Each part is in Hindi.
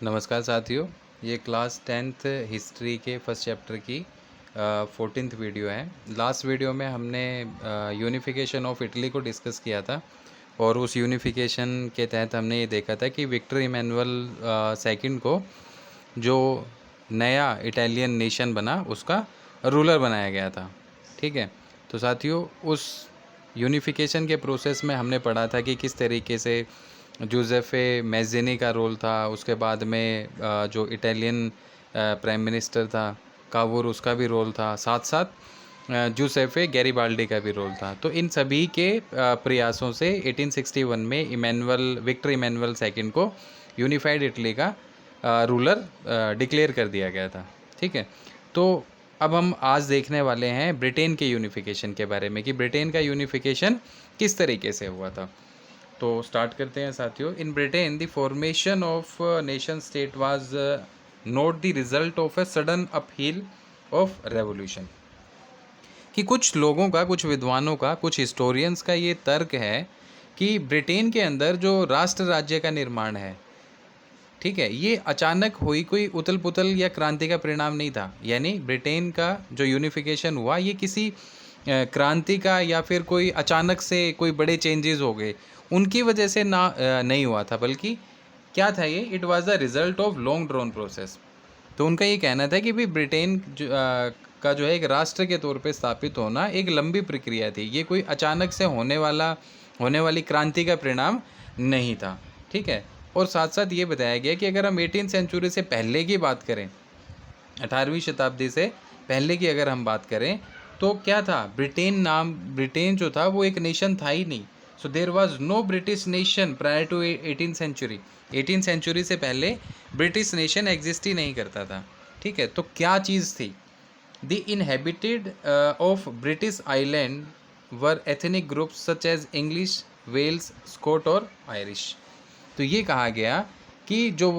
नमस्कार साथियों, ये क्लास 10th हिस्ट्री के फर्स्ट चैप्टर की 14th वीडियो है। लास्ट वीडियो में हमने यूनिफिकेशन ऑफ इटली को डिस्कस किया था और उस यूनिफिकेशन के तहत हमने ये देखा था कि विक्टर इमैनुअल सेकंड को जो नया इटालियन नेशन बना उसका रूलर बनाया गया था। ठीक है, तो साथियों उस यूनिफिकेशन के प्रोसेस में हमने पढ़ा था कि किस तरीके से जूज़ेफे मैज़िनी का रोल था, उसके बाद में जो इटालियन प्राइम मिनिस्टर था कावूर, उसका भी रोल था, साथ साथ जूसेफे गैरिबाल्डी का भी रोल था। तो इन सभी के प्रयासों से 1861 में विक्टर इमैनुअल सेकंड को यूनिफाइड इटली का रूलर डिक्लेयर कर दिया गया था। ठीक है, तो अब हम आज देखने वाले हैं ब्रिटेन के यूनिफिकेशन के बारे में कि ब्रिटेन का यूनिफिकेशन किस तरीके से हुआ था। तो स्टार्ट करते हैं साथियों। In Britain the formation of nation state was not the result of a sudden upheaval of revolution. कि कुछ लोगों का, कुछ विद्वानों का, कुछ हिस्टोरियंस का ये तर्क है कि ब्रिटेन के अंदर जो राष्ट्र राज्य का निर्माण है, ठीक है, ये अचानक हुई कोई उथल पुथल या क्रांति का परिणाम नहीं था। यानी ब्रिटेन का जो यूनिफिकेशन हुआ ये किसी क्रांति का या फिर कोई अचानक से कोई बड़े चेंजेस हो गए उनकी वजह से नहीं हुआ था, बल्कि क्या था ये, it was the result of long drone process. तो उनका ये कहना था कि भाई ब्रिटेन का जो है एक राष्ट्र के तौर पे स्थापित होना एक लंबी प्रक्रिया थी, ये कोई अचानक से होने वाली क्रांति का परिणाम नहीं था। ठीक है, और साथ साथ ये बताया गया कि अगर हम 18th सेंचुरी से पहले की बात करें, 18वीं शताब्दी से पहले की अगर हम बात करें, तो क्या था, ब्रिटेन जो था वो एक नेशन था ही नहीं। So there was no British nation prior to 18th century. 18th century से पहले ब्रिटिश नेशन एग्जिस्ट ही नहीं करता था। ठीक है, तो क्या चीज़ थी, the inhabited of British island were ethnic groups such as English, Wales, Scot और आयरिश। तो ये कहा गया कि जो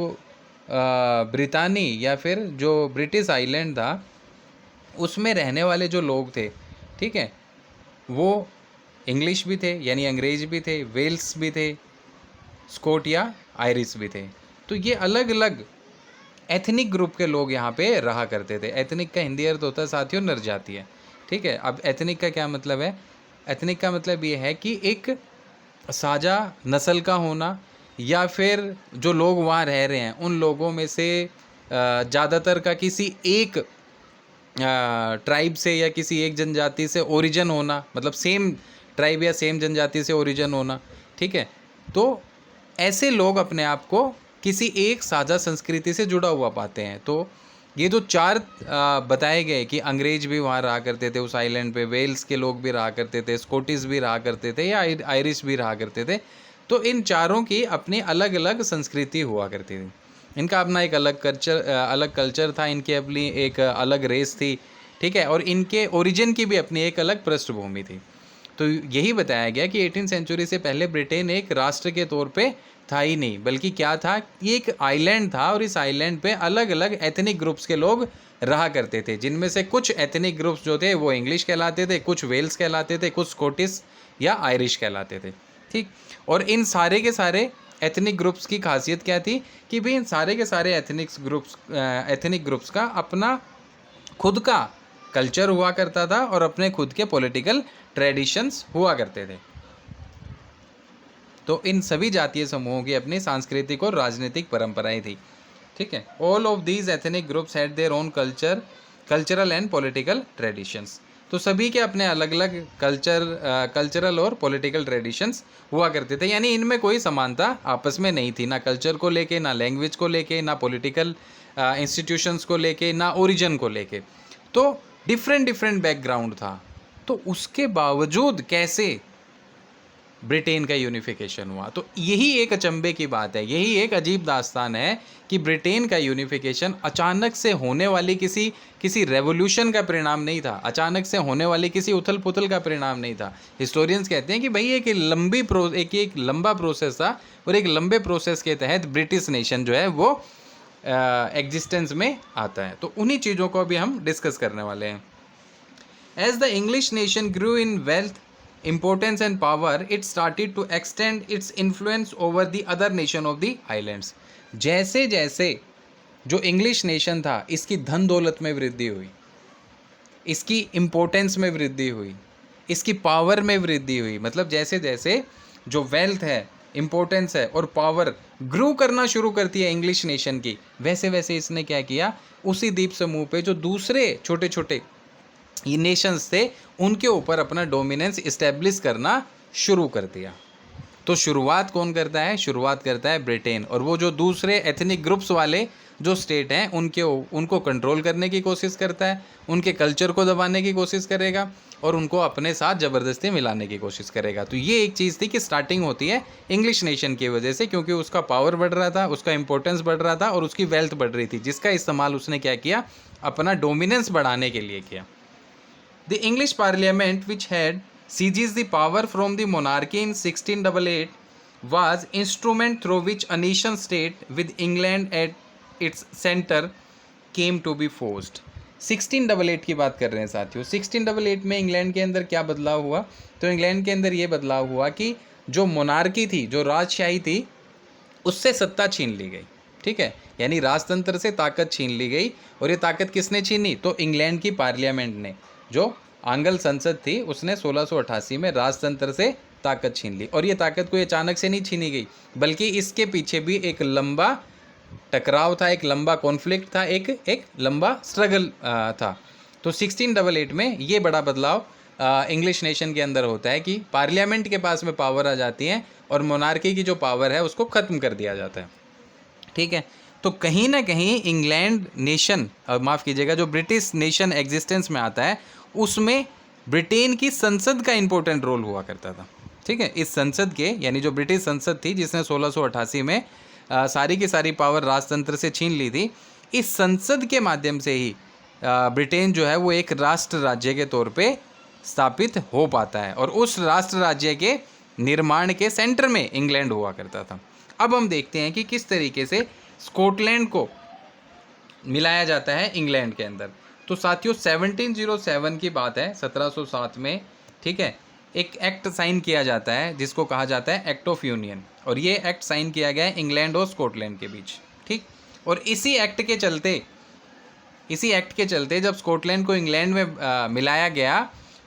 ब्रितानी या फिर जो ब्रिटिश आइलैंड था उसमें रहने वाले जो लोग थे, ठीक है, वो इंग्लिश भी थे यानी अंग्रेज भी थे, वेल्स भी थे, स्कॉट या आयरिश भी थे। तो ये अलग अलग एथनिक ग्रुप के लोग यहाँ पे रहा करते थे। एथनिक का हिंदी अर्थ होता है साथियों नरजातीय। ठीक है, अब एथनिक का क्या मतलब है, एथनिक का मतलब ये है कि एक साझा नस्ल का होना या फिर जो लोग वहाँ रह रहे हैं उन लोगों में से ज़्यादातर का किसी एक ट्राइब से या किसी एक जनजाति से ओरिजिन होना, मतलब सेम ट्राइब या सेम जनजाति से ओरिजिन होना। ठीक है, तो ऐसे लोग अपने आप को किसी एक साझा संस्कृति से जुड़ा हुआ पाते हैं। तो ये जो चार बताए गए कि अंग्रेज भी वहाँ रहा करते थे उस आइलैंड पे, वेल्स के लोग भी रहा करते थे, स्कॉटिश भी रहा करते थे या आयरिश भी रहा करते थे, तो इन चारों की अपनी अलग अलग संस्कृति हुआ करती थी। इनका अपना एक अलग कल्चर था, इनकी अपनी एक अलग रेस थी। ठीक है, और इनके ओरिजिन की भी अपनी एक अलग पृष्ठभूमि थी। तो यही बताया गया कि 18th सेंचुरी से पहले ब्रिटेन एक राष्ट्र के तौर पे था ही नहीं, बल्कि क्या था, ये एक आइलैंड था और इस आइलैंड पे अलग अलग एथनिक ग्रुप्स के लोग रहा करते थे, जिनमें से कुछ एथनिक ग्रुप्स जो थे वो इंग्लिश कहलाते थे, कुछ वेल्स कहलाते थे, कुछ स्कॉटिश या आयरिश कहलाते थे। ठीक, और इन सारे के सारे एथनिक ग्रुप्स की खासियत क्या थी कि भाई इन सारे के सारे एथनिक ग्रुप्स का अपना खुद का कल्चर हुआ करता था और अपने खुद के पॉलिटिकल ट्रेडिशंस हुआ करते थे। तो इन सभी जातीय समूहों की अपनी सांस्कृतिक और राजनीतिक परंपराएं थी। ठीक है, all of these ethnic groups had their own cultural and political traditions. तो सभी के अपने अलग अलग कल्चरल और पॉलिटिकल ट्रेडिशंस हुआ करते थे, यानी इनमें कोई समानता आपस में नहीं थी, ना कल्चर को लेके, ना लैंग्वेज को लेके, ना पॉलिटिकल इंस्टीट्यूशंस को लेके, ना ओरिजिन को लेके। तो डिफरेंट बैकग्राउंड था। तो उसके बावजूद कैसे ब्रिटेन का यूनिफिकेशन हुआ, तो यही एक अचंभे की बात है, यही एक अजीब दास्तान है कि ब्रिटेन का यूनिफिकेशन अचानक से होने वाली किसी रेवोल्यूशन का परिणाम नहीं था, अचानक से होने वाली किसी उथल पुथल का परिणाम नहीं था। हिस्टोरियंस कहते हैं कि भाई एक लंबा प्रोसेस था और एक लंबे प्रोसेस के तहत ब्रिटिश नेशन जो है वो एग्जिस्टेंस में आता है। तो उन्हीं चीज़ों को अभी हम डिस्कस करने वाले हैं। As the English nation grew in wealth, importance and power, it started to extend its influence over the other nation of the islands. जैसे जैसे जो इंग्लिश नेशन था इसकी धन दौलत में वृद्धि हुई, इसकी इम्पोर्टेंस में वृद्धि हुई, इसकी पावर में वृद्धि हुई, मतलब जैसे जैसे जो वेल्थ है, इम्पोर्टेंस है और पावर ग्रो करना शुरू करती है इंग्लिश नेशन की, वैसे वैसे इसने क्या किया, उसी द्वीप समूह पे जो दूसरे छोटे छोटे ये नेशंस थे उनके ऊपर अपना डोमिनेंस इस्टेब्लिश करना शुरू कर दिया। तो शुरुआत कौन करता है? शुरुआत करता है ब्रिटेन, और वो जो दूसरे एथनिक ग्रुप्स वाले जो स्टेट हैं उनको कंट्रोल करने की कोशिश करता है, उनके कल्चर को दबाने की कोशिश करेगा और उनको अपने साथ ज़बरदस्ती मिलाने की कोशिश करेगा। तो ये एक चीज़ थी कि स्टार्टिंग होती है इंग्लिश नेशन की वजह से, क्योंकि उसका पावर बढ़ रहा था, उसका इंपॉर्टेंस बढ़ रहा था और उसकी वेल्थ बढ़ रही थी, जिसका इस्तेमाल उसने क्या किया, अपना डोमिनेंस बढ़ाने के लिए किया। The English parliament which had seized the power from the monarchy in 1688 was instrument through which a nation state with England at its center came to be forged। 1688 की बात कर रहे हैं साथियों। 1688 में इंग्लैंड के अंदर क्या बदलाव हुआ? तो इंग्लैंड के अंदर ये बदलाव हुआ कि जो मोनार्की थी, जो राजशाही थी, उससे सत्ता छीन ली गई। ठीक है, यानी राजतंत्र से ताकत छीन ली गई। और ये ताकत किसने छीनी? तो इंग्लैंड की पार्लियामेंट ने, जो आंग्ल संसद थी, उसने 1688 में राजतंत्र से ताकत छीन ली। और ये ताकत कोई अचानक से नहीं छीनी गई, बल्कि इसके पीछे भी एक लंबा टकराव था, एक लंबा कॉन्फ्लिक्ट था, एक लंबा स्ट्रगल था। तो 1688 में ये बड़ा बदलाव इंग्लिश नेशन के अंदर होता है कि पार्लियामेंट के पास में पावर आ जाती है और मोनार्की की जो पावर है उसको ख़त्म कर दिया जाता है। ठीक है, तो कहीं ना कहीं इंग्लैंड नेशन, माफ़ कीजिएगा, जो ब्रिटिश नेशन एग्जिस्टेंस में आता है उसमें ब्रिटेन की संसद का इम्पोर्टेंट रोल हुआ करता था। ठीक है, इस संसद के, यानी जो ब्रिटिश संसद थी जिसने 1688 में सारी की सारी पावर राजतंत्र से छीन ली थी, इस संसद के माध्यम से ही ब्रिटेन जो है वो एक राष्ट्र राज्य के तौर पे स्थापित हो पाता है, और उस राष्ट्र राज्य के निर्माण के सेंटर में इंग्लैंड हुआ करता था। अब हम देखते हैं कि किस तरीके से स्कॉटलैंड को मिलाया जाता है इंग्लैंड के अंदर। तो साथियों 1707 की बात है, 1707 में, ठीक है, एक एक्ट साइन किया जाता है जिसको कहा जाता है एक्ट ऑफ यूनियन, और ये एक्ट साइन किया गया है इंग्लैंड और स्कॉटलैंड के बीच। ठीक, और इसी एक्ट के चलते जब स्कॉटलैंड को इंग्लैंड में मिलाया गया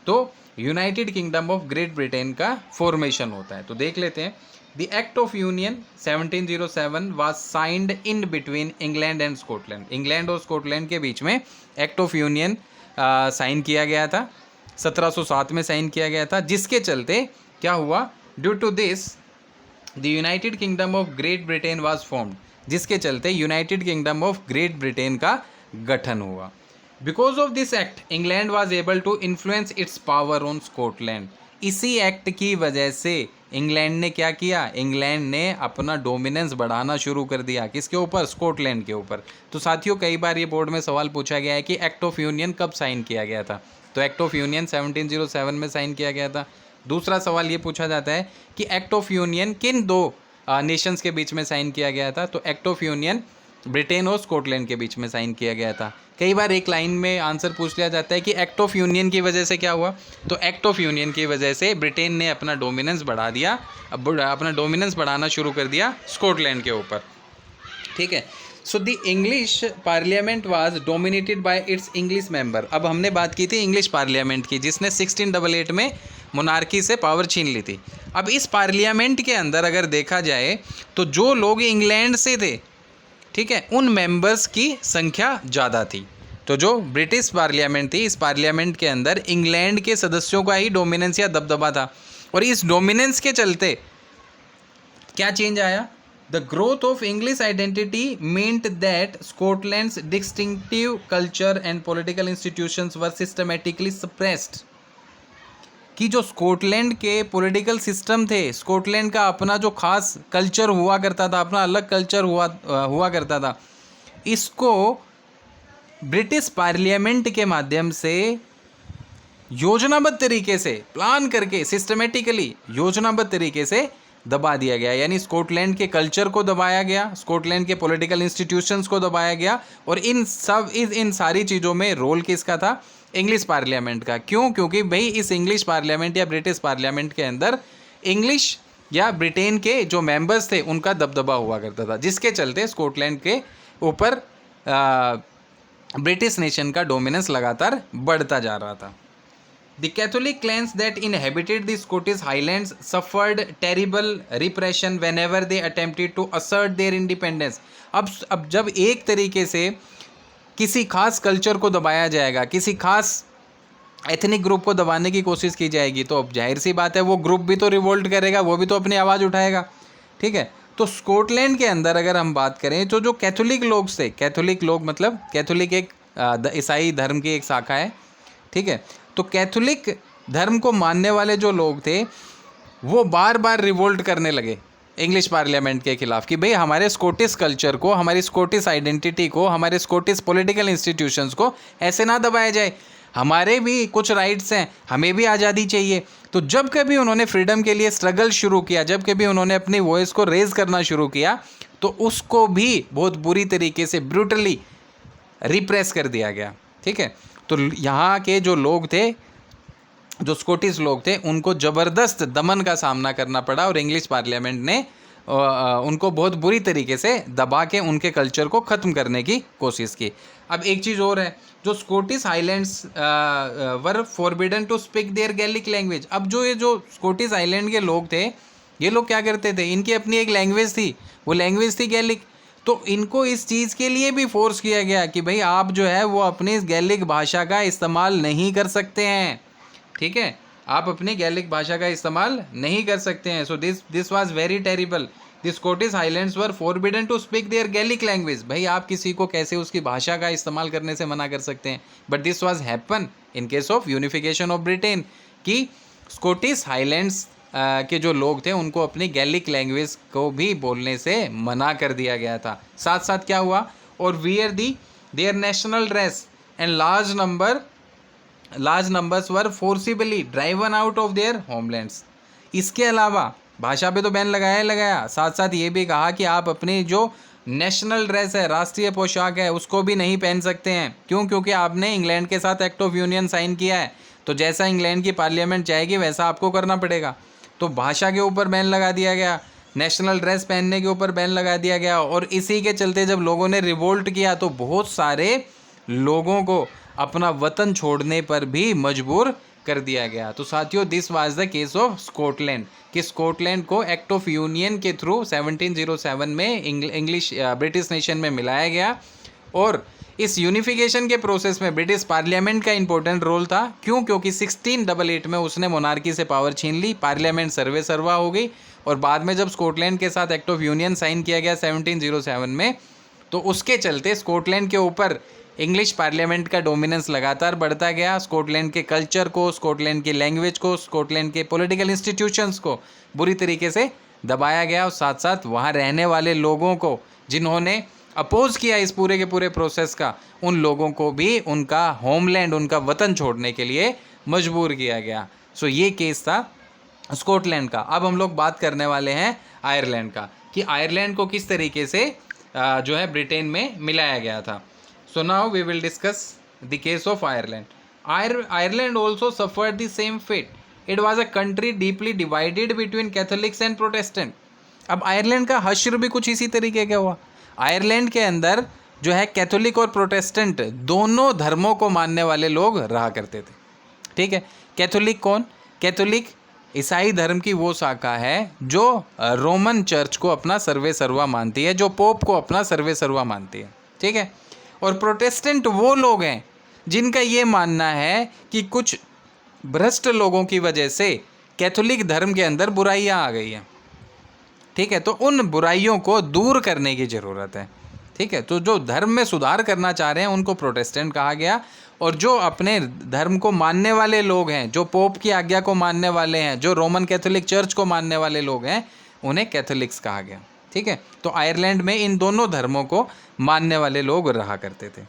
तो United Kingdom of Great Britain का फॉर्मेशन होता है। तो देख लेते हैं। The act of union 1707 was signed in between England and Scotland. England और स्कॉटलैंड के बीच में एक्ट ऑफ यूनियन साइन किया गया था, 1707 में साइन किया गया था, जिसके चलते क्या हुआ, due to this the United Kingdom of Great Britain was formed, जिसके चलते United Kingdom of Great Britain का गठन हुआ। Because of this act England was able to influence its power on Scotland. इसी एक्ट की वजह से इंग्लैंड ने क्या किया, इंग्लैंड ने अपना डोमिनेंस बढ़ाना शुरू कर दिया। किसके ऊपर? स्कॉटलैंड के ऊपर। तो साथियों कई बार ये बोर्ड में सवाल पूछा गया है कि एक्ट ऑफ यूनियन कब साइन किया गया था। तो एक्ट ऑफ यूनियन 1707 में साइन किया गया था। दूसरा सवाल ये पूछा जाता है कि एक्ट ऑफ यूनियन किन दो नेशंस के बीच में साइन किया गया था। तो एक्ट ऑफ यूनियन ब्रिटेन और स्कॉटलैंड के बीच में साइन किया गया था। कई बार एक लाइन में आंसर पूछ लिया जाता है कि एक्ट ऑफ यूनियन की वजह से क्या हुआ। तो एक्ट ऑफ यूनियन की वजह से ब्रिटेन ने अपना डोमिनेंस बढ़ा दिया, अपना डोमिनेंस बढ़ाना शुरू कर दिया स्कॉटलैंड के ऊपर। ठीक है, so the English parliament was dominated by it's English member. अब हमने बात की थी इंग्लिश पार्लियामेंट की, जिसने 1688 में मोनार्की से पावर छीन ली थी। अब इस पार्लियामेंट के अंदर अगर देखा जाए तो जो लोग इंग्लैंड से थे, ठीक है, उन मेंबर्स की संख्या ज़्यादा थी। तो जो ब्रिटिश पार्लियामेंट थी, इस पार्लियामेंट के अंदर इंग्लैंड के सदस्यों का ही डोमिनेंस या दबदबा था। और इस डोमिनेंस के चलते क्या चेंज आया, the growth of English identity meant that Scotland's distinctive culture and political institutions were systematically suppressed. कि जो स्कॉटलैंड के पॉलिटिकल सिस्टम थे, स्कॉटलैंड का अपना जो खास कल्चर हुआ करता था, अपना अलग कल्चर हुआ करता था, इसको ब्रिटिश पार्लियामेंट के माध्यम से योजनाबद्ध तरीके से प्लान करके, सिस्टमेटिकली योजनाबद्ध तरीके से दबा दिया गया। यानी स्कॉटलैंड के कल्चर को दबाया गया, स्कॉटलैंड के पॉलिटिकल इंस्टीट्यूशंस को दबाया गया, और इन सारी चीज़ों में रोल किसका था, इंग्लिश पार्लियामेंट का। क्यों? क्योंकि भाई इस इंग्लिश पार्लियामेंट या ब्रिटिश पार्लियामेंट के अंदर इंग्लिश या ब्रिटेन के जो मेंबर्स थे उनका दबदबा हुआ करता था, जिसके चलते स्कॉटलैंड के ऊपर ब्रिटिश नेशन का डोमिनेंस लगातार बढ़ता जा रहा था। The Catholic clans that inhabited the Scottish Highlands suffered terrible repression whenever they attempted to assert their independence। अब जब एक तरीके से किसी खास कल्चर को दबाया जाएगा, किसी खास एथनिक ग्रुप को दबाने की कोशिश की जाएगी, तो अब जाहिर सी बात है वो ग्रुप भी तो रिवोल्ट करेगा, वो भी तो अपनी आवाज़ उठाएगा। ठीक है, तो स्कॉटलैंड के अंदर अगर हम बात करें तो जो कैथोलिक लोग थे, कैथोलिक लोग मतलब कैथोलिक एक ईसाई धर्म की एक शाखा है। ठीक है, तो कैथोलिक धर्म को मानने वाले जो लोग थे वो बार बार रिवोल्ट करने लगे इंग्लिश पार्लियामेंट के खिलाफ कि भाई हमारे स्कॉटिश कल्चर को, हमारी स्कॉटिश आइडेंटिटी को, हमारे स्कॉटिश पॉलिटिकल इंस्टीट्यूशंस को ऐसे ना दबाया जाए, हमारे भी कुछ राइट्स हैं, हमें भी आज़ादी चाहिए। तो जब कभी उन्होंने फ्रीडम के लिए स्ट्रगल शुरू किया, जब कभी उन्होंने अपनी वॉइस को रेज करना शुरू किया, तो उसको भी बहुत बुरी तरीके से ब्रूटली रिप्रेस कर दिया गया। ठीक है, तो यहाँ के जो लोग थे, जो स्कॉटिश लोग थे, उनको ज़बरदस्त दमन का सामना करना पड़ा और इंग्लिश पार्लियामेंट ने उनको बहुत बुरी तरीके से दबा के उनके कल्चर को ख़त्म करने की कोशिश की। अब एक चीज़ और है, जो Scottish islands were forbidden to speak their Gaelic language. अब जो ये जो स्कॉटिश आइलैंड के लोग थे, ये लोग क्या करते थे, इनकी अपनी एक लैंग्वेज थी, वो लैंग्वेज थी गैलिक। तो इनको इस चीज़ के लिए भी फोर्स किया गया कि भाई आप जो है वो अपनी इस गैलिक भाषा का इस्तेमाल नहीं कर सकते हैं। ठीक है, आप अपनी गैलिक भाषा का इस्तेमाल नहीं कर सकते हैं। So this was very terrible. The Scottish Highlands were forbidden to speak their Gaelic language. भाई आप किसी को कैसे उसकी भाषा का इस्तेमाल करने से मना कर सकते हैं। But this was happen in case of unification of Britain, कि स्कॉटिश हाईलैंड्स के जो लोग थे उनको अपनी गैलिक लैंग्वेज को भी बोलने से मना कर दिया गया था। साथ साथ क्या हुआ, और wear there national dress and large numbers were forcibly driven out of their homelands. इसके अलावा भाषा पे तो बैन लगाया ही लगाया, साथ साथ ये भी कहा कि आप अपनी जो नेशनल ड्रेस है, राष्ट्रीय पोशाक है, उसको भी नहीं पहन सकते हैं। क्यों? क्योंकि आपने इंग्लैंड के साथ एक्ट ऑफ यूनियन साइन किया है, तो जैसा इंग्लैंड की पार्लियामेंट चाहेगी वैसा आपको करना पड़ेगा। तो भाषा के ऊपर बैन लगा दिया गया, नेशनल ड्रेस पहनने के ऊपर बैन लगा दिया गया, और इसी के चलते जब लोगों ने रिवोल्ट किया तो बहुत सारे लोगों को अपना वतन छोड़ने पर भी मजबूर कर दिया गया। तो साथियों, this was the case of Scotland, कि स्कॉटलैंड को एक्ट ऑफ यूनियन के थ्रू 1707 में इंग्लिश ब्रिटिश नेशन में मिलाया गया। और इस यूनिफिकेशन के प्रोसेस में ब्रिटिश पार्लियामेंट का इंपॉर्टेंट रोल था। क्यों? क्योंकि 1688 में उसने मोनार्की से पावर छीन ली, पार्लियामेंट सर्वे सर्वा हो गई, और बाद में जब स्कॉटलैंड के साथ एक्ट ऑफ यूनियन साइन किया गया 1707 में, तो उसके चलते स्कॉटलैंड के ऊपर इंग्लिश पार्लियामेंट का डोमिनेंस लगातार बढ़ता गया। स्कॉटलैंड के कल्चर को, स्कॉटलैंड की लैंग्वेज को, स्कॉटलैंड के पॉलिटिकल इंस्टीट्यूशंस को बुरी तरीके से दबाया गया, और साथ साथ वहाँ रहने वाले लोगों को, जिन्होंने अपोज किया इस पूरे के पूरे प्रोसेस का, उन लोगों को भी उनका होमलैंड, उनका वतन छोड़ने के लिए मजबूर किया गया। सो ये केस था स्कॉटलैंड का। अब हम लोग बात करने वाले हैं आयरलैंड का, कि आयरलैंड को किस तरीके से जो है ब्रिटेन में मिलाया गया था। So now we will discuss the case of Ireland. Ireland also suffered the same fate. It was a country deeply divided between Catholics and Protestant. अब आयरलैंड का हश्र भी कुछ इसी तरीके का हुआ। आयरलैंड के अंदर जो है कैथोलिक और प्रोटेस्टेंट दोनों धर्मों को मानने वाले लोग रहा करते थे। ठीक है, कैथोलिक कौन? कैथोलिक ईसाई धर्म की वो शाखा है जो रोमन चर्च को अपना सर्वे सर्वा मानती है, जो पोप को अपना सर्वे सर्वा मानती है। ठीक है, और प्रोटेस्टेंट वो लोग हैं जिनका ये मानना है कि कुछ भ्रष्ट लोगों की वजह से कैथोलिक धर्म के अंदर बुराइयां आ गई हैं। ठीक है, तो उन बुराइयों को दूर करने की ज़रूरत है। ठीक है, तो जो धर्म में सुधार करना चाह रहे हैं उनको प्रोटेस्टेंट कहा गया, और जो अपने धर्म को मानने वाले लोग हैं, जो पोप की आज्ञा को मानने वाले हैं, जो रोमन कैथोलिक चर्च को मानने वाले लोग हैं, उन्हें कैथोलिक्स कहा गया। ठीक है, तो आयरलैंड में इन दोनों धर्मों को मानने वाले लोग रहा करते थे।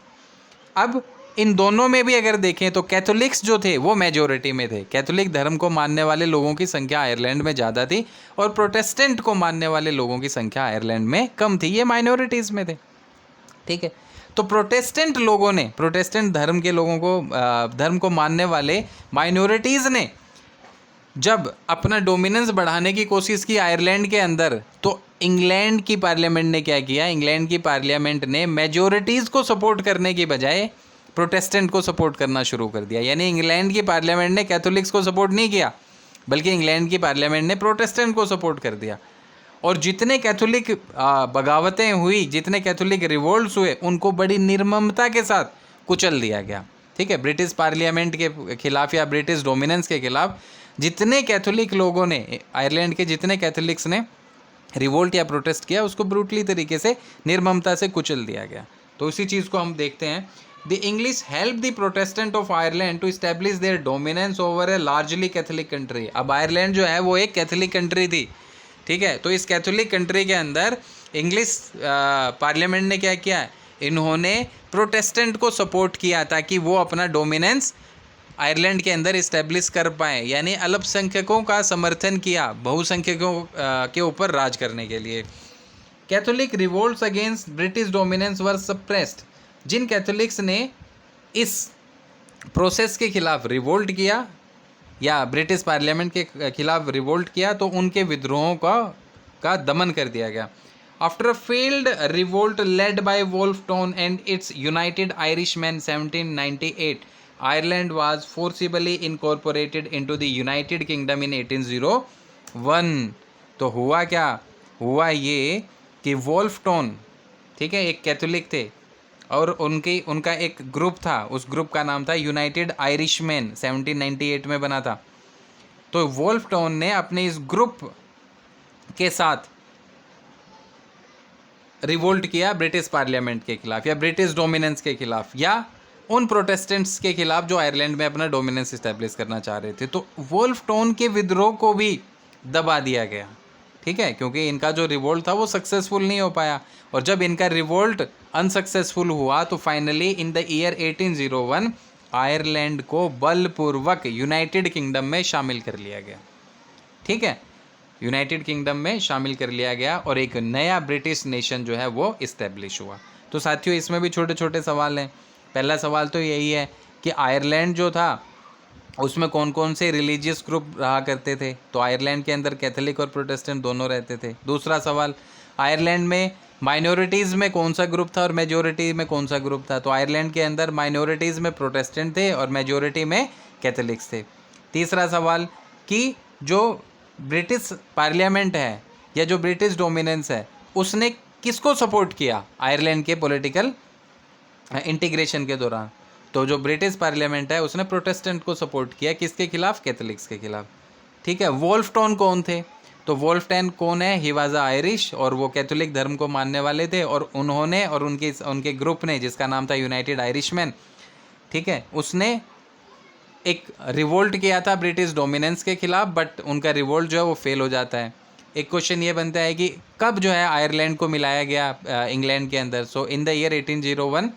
अब इन दोनों में भी अगर देखें तो कैथोलिक्स जो थे वो मेजोरिटी में थे। कैथोलिक धर्म को मानने वाले लोगों की संख्या आयरलैंड में ज़्यादा थी, और प्रोटेस्टेंट को मानने वाले लोगों की संख्या आयरलैंड में कम थी, ये माइनॉरिटीज़ में थे। ठीक है, तो प्रोटेस्टेंट लोगों ने, प्रोटेस्टेंट धर्म के लोगों को, धर्म को मानने वाले माइनॉरिटीज़ ने जब अपना डोमिनेंस बढ़ाने की कोशिश की आयरलैंड के अंदर, तो इंग्लैंड की पार्लियामेंट ने क्या किया, इंग्लैंड की पार्लियामेंट ने मेजॉरिटीज़ को सपोर्ट करने की बजाय प्रोटेस्टेंट को सपोर्ट करना शुरू कर दिया। यानी इंग्लैंड की पार्लियामेंट ने कैथोलिक्स को सपोर्ट नहीं किया, बल्कि इंग्लैंड की पार्लियामेंट ने प्रोटेस्टेंट को सपोर्ट कर दिया। और जितने कैथोलिक बगावतें हुई, जितने कैथोलिक रिवोल्ट्स हुए, उनको बड़ी निर्ममता के साथ कुचल दिया गया। ठीक है, ब्रिटिश पार्लियामेंट के खिलाफ या ब्रिटिश डोमिनेंस के खिलाफ जितने कैथोलिक लोगों ने, आयरलैंड के जितने कैथोलिक्स ने रिवोल्ट या प्रोटेस्ट किया, उसको ब्रूटली तरीके से, निर्ममता से कुचल दिया गया। तो इसी चीज़ को हम देखते हैं। The English help the Protestant of Ireland to establish their dominance over a largely Catholic country. अब आयरलैंड जो है वो एक कैथोलिक कंट्री थी। ठीक है, तो इस कैथोलिक कंट्री के अंदर इंग्लिश पार्लियामेंट ने क्या किया, इन्होंने प्रोटेस्टेंट को सपोर्ट किया ताकि वो अपना डोमिनेंस आयरलैंड के अंदर इस्टेब्लिश कर पाए। यानी अल्पसंख्यकों का समर्थन किया बहुसंख्यकों के ऊपर राज करने के लिए। Catholic revolts against British dominance were suppressed. जिन कैथोलिक्स ने इस प्रोसेस के खिलाफ रिवोल्ट किया या ब्रिटिश पार्लियामेंट के खिलाफ रिवोल्ट किया, तो उनके विद्रोहों का दमन कर दिया गया। After a failed revolt led by Wolfe Tone and its United Irishman 1798, Ireland was forcibly incorporated into the United Kingdom in 1801। तो हुआ क्या, हुआ ये कि वोल्फटोन, ठीक है, एक कैथोलिक थे और उनका एक ग्रुप था, उस ग्रुप का नाम था यूनाइटेड आयरिशमैन, 1798 में बना था। तो वोल्फटोन ने अपने इस ग्रुप के साथ रिवोल्ट किया ब्रिटिश पार्लियामेंट के खिलाफ या ब्रिटिश डोमिनेंस के खिलाफ या उन प्रोटेस्टेंट्स के खिलाफ जो आयरलैंड में अपना डोमिनेंस इस्टेब्लिश करना चाह रहे थे। तो वोल्फटोन के विद्रोह को भी दबा दिया गया। ठीक है, क्योंकि इनका जो रिवोल्ट था वो सक्सेसफुल नहीं हो पाया, और जब इनका रिवोल्ट अनसक्सेसफुल हुआ तो finally in the year 1801 Ireland को बलपूर्वक यूनाइटेड किंगडम में शामिल कर लिया गया। ठीक है, यूनाइटेड किंगडम में शामिल कर लिया गया और एक नया ब्रिटिश नेशन जो है वो इस्टेब्लिश हुआ। तो साथियों, इसमें भी छोटे छोटे सवाल हैं। पहला सवाल तो यही है कि आयरलैंड जो था उसमें कौन कौन से रिलीजियस ग्रुप रहा करते थे। तो आयरलैंड के अंदर कैथोलिक और प्रोटेस्टेंट दोनों रहते थे। दूसरा सवाल, आयरलैंड में माइनॉरिटीज़ में कौन सा ग्रुप था और मेजॉरिटी में कौन सा ग्रुप था। तो आयरलैंड के अंदर माइनॉरिटीज़ में प्रोटेस्टेंट थे और मेजॉरिटी में कैथोलिक्स थे। तीसरा सवाल कि जो ब्रिटिश पार्लियामेंट है या जो ब्रिटिश डोमिनेंस है, उसने किसको सपोर्ट किया आयरलैंड के पॉलिटिकल इंटीग्रेशन के दौरान। तो जो ब्रिटिश पार्लियामेंट है उसने प्रोटेस्टेंट को सपोर्ट किया, किसके खिलाफ, कैथोलिक्स के खिलाफ। ठीक है, वोल्फटोन कौन थे, तो वोल्फटोन कौन है, ही वाज आयरिश, और वो कैथोलिक धर्म को मानने वाले थे, और उन्होंने और उनके ग्रुप ने जिसका नाम था यूनाइटेड आयरिशमैन, ठीक है, उसने एक रिवोल्ट किया था ब्रिटिश डोमिनेंस के खिलाफ, बट उनका रिवोल्ट जो है वो फेल हो जाता है। एक क्वेश्चन ये बनता है कि कब जो है आयरलैंड को मिलाया गया इंग्लैंड के अंदर। So in the year 1801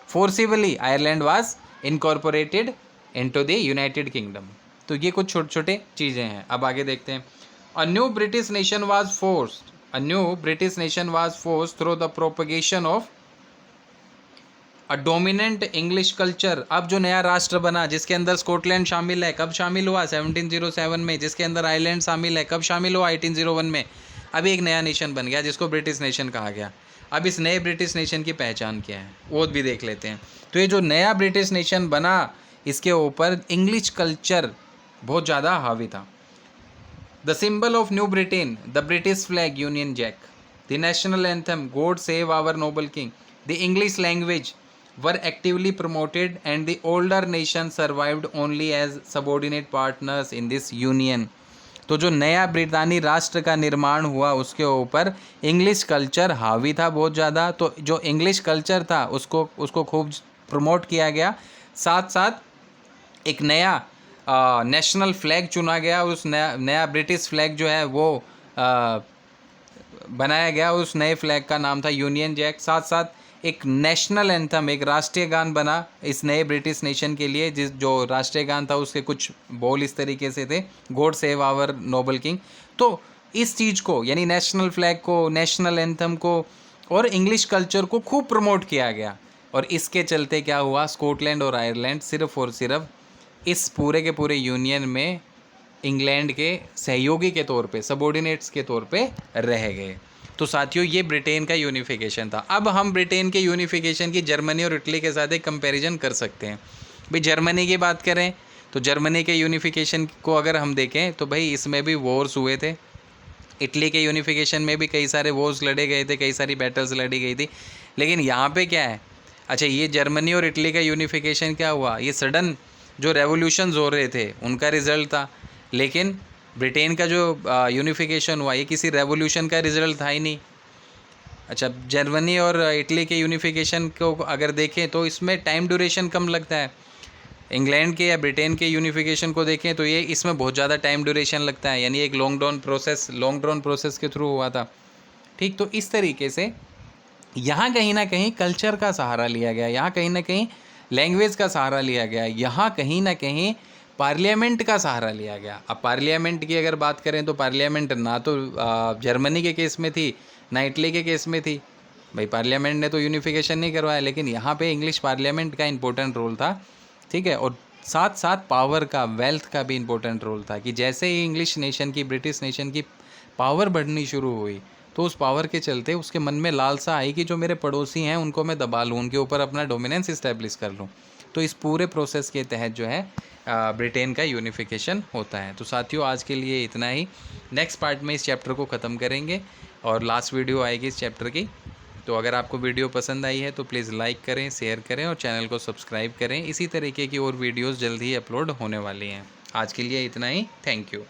forcibly Ireland was incorporated into the United Kingdom. तो ये कुछ छोटे छोटे चीज़ें हैं। अब आगे देखते हैं। A new British nation was forced through the propagation of a dominant English culture. अब जो नया राष्ट्र बना जिसके अंदर स्कॉटलैंड शामिल है, कब शामिल हुआ, 1707 में। जिसके अंदर आयरलैंड शामिल है, कब शामिल हुआ, 1801 में। अभी एक नया नेशन बन गया जिसको ब्रिटिश नेशन कहा गया। अब इस नए ब्रिटिश नेशन की पहचान क्या है वो भी देख लेते हैं। तो ये जो नया ब्रिटिश नेशन बना, इसके ऊपर इंग्लिश कल्चर बहुत ज़्यादा हावी था। The symbol of new Britain, the British flag, Union Jack, the national anthem, God save our noble king, the English language were actively promoted and the older nation survived only as subordinate partners in this union। तो जो नया ब्रिटानी राष्ट्र का निर्माण हुआ उसके ऊपर इंग्लिश कल्चर हावी था बहुत ज़्यादा। तो जो इंग्लिश कल्चर था उसको खूब प्रमोट किया गया। साथ साथ एक नया नेशनल फ्लैग चुना गया। उस नया ब्रिटिश फ्लैग जो है वो बनाया गया। उस नए फ्लैग का नाम था यूनियन जैक। साथ साथ एक नेशनल एंथम, एक राष्ट्रीय गान बना इस नए ब्रिटिश नेशन के लिए। जो राष्ट्रीय गान था उसके कुछ बोल इस तरीके से थे, God save our noble king. तो इस चीज़ को यानी नेशनल फ्लैग को, नेशनल एंथम को और इंग्लिश कल्चर को खूब प्रमोट किया गया। और इसके चलते क्या हुआ, स्कॉटलैंड और आयरलैंड सिर्फ और सिर्फ इस पूरे के पूरे यूनियन में इंग्लैंड के सहयोगी के तौर पे, सबॉर्डिनेट्स के तौर पे रह गए। तो साथियों ये ब्रिटेन का यूनिफिकेशन था। अब हम ब्रिटेन के यूनिफिकेशन की जर्मनी और इटली के साथ एक कंपैरिजन कर सकते हैं। भाई जर्मनी की बात करें तो जर्मनी के यूनिफिकेशन को अगर हम देखें तो भाई इसमें भी वॉर्स हुए थे। इटली के यूनिफिकेशन में भी कई सारे वॉर्स लड़े गए थे, कई सारी बैटल्स लड़ी गई थी। लेकिन यहाँ पे क्या है, अच्छा ये जर्मनी और इटली का यूनिफिकेशन क्या हुआ, ये सडन जो रेवोल्यूशंस हो रहे थे उनका रिजल्ट था। लेकिन ब्रिटेन का जो यूनिफिकेशन हुआ ये किसी रेवोल्यूशन का रिजल्ट था ही नहीं। अच्छा जर्मनी और इटली के यूनिफिकेशन को अगर देखें तो इसमें टाइम ड्यूरेशन कम लगता है। इंग्लैंड के या ब्रिटेन के यूनिफिकेशन को देखें तो ये इसमें बहुत ज़्यादा टाइम ड्यूरेशन लगता है, यानी एक लॉन्ग ड्रॉन प्रोसेस के थ्रू हुआ था। ठीक, तो इस तरीके से यहाँ कहीं ना कहीं कल्चर का सहारा लिया गया, यहाँ कहीं ना कहीं लैंग्वेज का सहारा लिया गया, यहाँ कहीं ना कहीं पार्लियामेंट का सहारा लिया गया। अब पार्लियामेंट की अगर बात करें तो पार्लियामेंट ना तो जर्मनी के केस में थी ना इटली के केस में थी। भाई पार्लियामेंट ने तो यूनिफिकेशन नहीं करवाया, लेकिन यहाँ पे इंग्लिश पार्लियामेंट का इंपॉर्टेंट रोल था। ठीक है, और साथ साथ पावर का, वेल्थ का भी इम्पोर्टेंट रोल था कि जैसे ही इंग्लिश नेशन की, ब्रिटिश नेशन की पावर बढ़नी शुरू हुई तो उस पावर के चलते उसके मन में लालसा आई कि जो मेरे पड़ोसी हैं उनको मैं दबा लूँ, उनके ऊपर अपना डोमिनेंस इस्टेब्लिश कर लूँ। तो इस पूरे प्रोसेस के तहत जो है ब्रिटेन का यूनिफिकेशन होता है। तो साथियों आज के लिए इतना ही। नेक्स्ट पार्ट में इस चैप्टर को ख़त्म करेंगे और लास्ट वीडियो आएगी इस चैप्टर की। तो अगर आपको वीडियो पसंद आई है तो प्लीज़ लाइक करें, शेयर करें और चैनल को सब्सक्राइब करें। इसी तरीके की और वीडियोस जल्द ही अपलोड होने वाली हैं। आज के लिए इतना ही। Thank you.